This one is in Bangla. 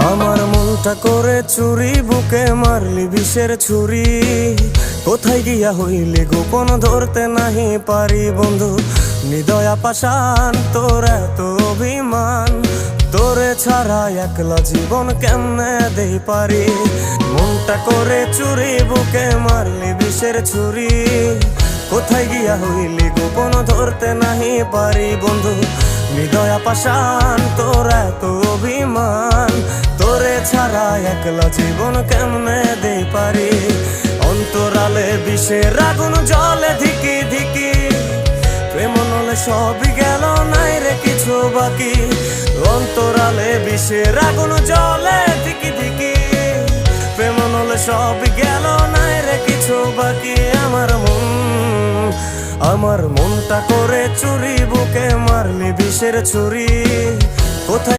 আমার মনটা করে চুরি, বুকে মারলি বিষের ছুরি। কোথায় গিয়া হইলি গোপন ধরতে নাহি পারি বন্ধু। হৃদয়া পাষাণ তোর এত অভিমান, তোরে ছাড়া একলা জীবন কেমনে দেই পারি। মনটা করে চুরি, বুকে মারলি বিষের ছুরি। কোথায় গিয়া হইলি গোপন ধরতে নাহি পারি বন্ধু। হৃদয়া পাষাণ তোর এত অভিমান, তোরে ছাড়া একলা জীবন কেমনে দেই পারি। অন্তরালে বিষের আগুন জ্বলে ধিকি ধিকি, প্রেম নলে সবই গেল নাই রে কিছু বাকি। অন্তরালে বিষের আগুন জ্বলে ধিকি ধিকি, প্রেম নলে সবই গেল নাই রে কিছু বাকি। আমার মনটা করে চুরি, বুকে মারলি বিষের ছুরি। কোথায়